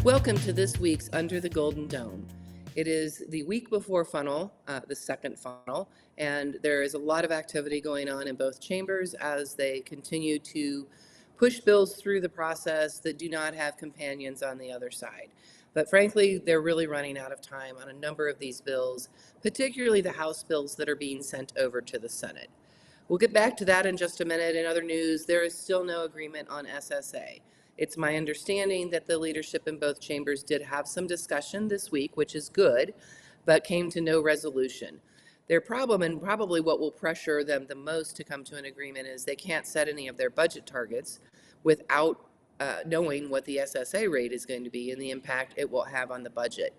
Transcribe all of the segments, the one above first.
Welcome to this week's Under the Golden Dome. It is the week before funnel, the second funnel, and there is a lot of activity going on in both chambers as they continue to push bills through the process that do not have companions on the other side. But frankly, they're really running out of time on a number of these bills, particularly the House bills that are being sent over to the Senate. We'll get back to that in just a minute. In other news, there is still no agreement on SSA. It's my understanding that the leadership in both chambers did have some discussion this week, which is good, but came to no resolution. Their problem, and probably what will pressure them the most to come to an agreement, is they can't set any of their budget targets without knowing what the SSA rate is going to be and the impact it will have on the budget.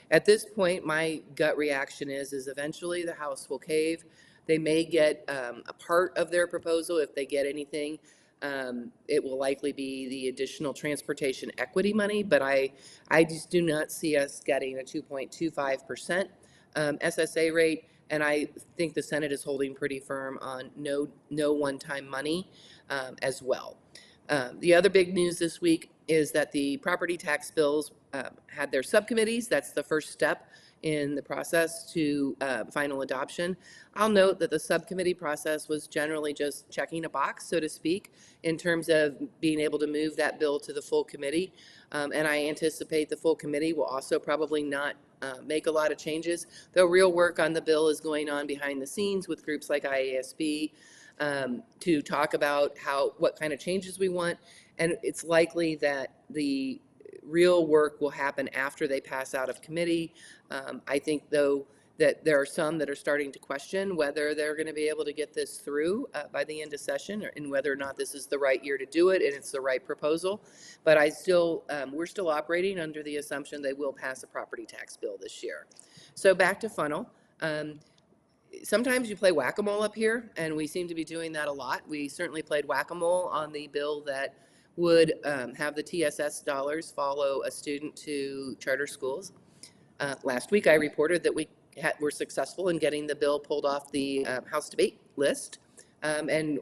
At this point, my gut reaction is eventually the House will cave. They may get a part of their proposal if they get anything. It will likely be the additional transportation equity money, but I just do not see us getting a 2.25% SSA rate, and I think the Senate is holding pretty firm on no one-time money as well. The other big news this week is that the property tax bills had their subcommittees. That's the first step in the process to final adoption. I'll note that the subcommittee process was generally just checking a box, so to speak, in terms of being able to move that bill to the full committee. And I anticipate the full committee will also probably not make a lot of changes, though real work on the bill is going on behind the scenes with groups like IASB to talk about what kind of changes we want. And it's likely that the real work will happen after they pass out of committee. I think, though, that there are some that are starting to question whether they're going to be able to get this through by the end of session, and whether or not this is the right year to do it and it's the right proposal. But we're still operating under the assumption they will pass a property tax bill this year. So back to funnel. Sometimes you play whack-a-mole up here, and we seem to be doing that a lot. We certainly played whack-a-mole on the bill that would have the TSS dollars follow a student to charter schools. Last week I reported that we were successful in getting the bill pulled off the House debate list. And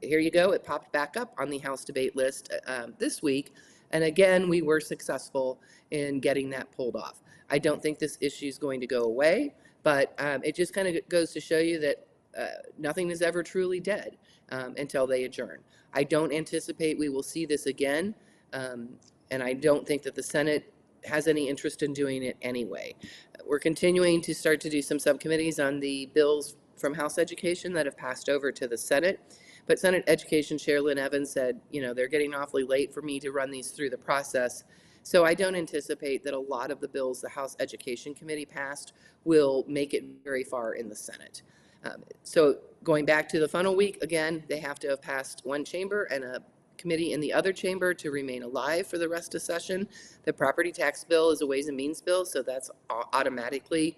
here you go, it popped back up on the House debate list this week. And again, we were successful in getting that pulled off. I don't think this issue is going to go away, but it just kind of goes to show you that nothing is ever truly dead until they adjourn. I don't anticipate we will see this again, and I don't think that the Senate has any interest in doing it anyway. We're continuing to start to do some subcommittees on the bills from House Education that have passed over to the Senate, but Senate Education Chair Lynn Evans said, they're getting awfully late for me to run these through the process. So I don't anticipate that a lot of the bills the House Education Committee passed will make it very far in the Senate. So going back to the funnel week, again, they have to have passed one chamber and a committee in the other chamber to remain alive for the rest of session. The property tax bill is a Ways and Means bill, so that's automatically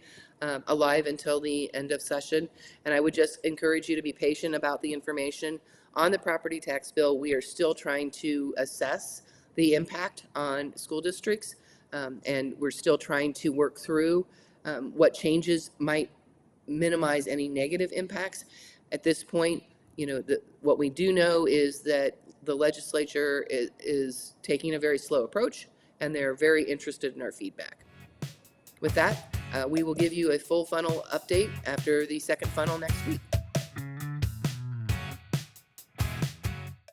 alive until the end of session. And I would just encourage you to be patient about the information. On the property tax bill, we are still trying to assess the impact on school districts, and we're still trying to work through what changes might minimize any negative impacts. At this point, what we do know is that the legislature is taking a very slow approach, and they're very interested in our feedback. With that, we will give you a full funnel update after the second funnel next week.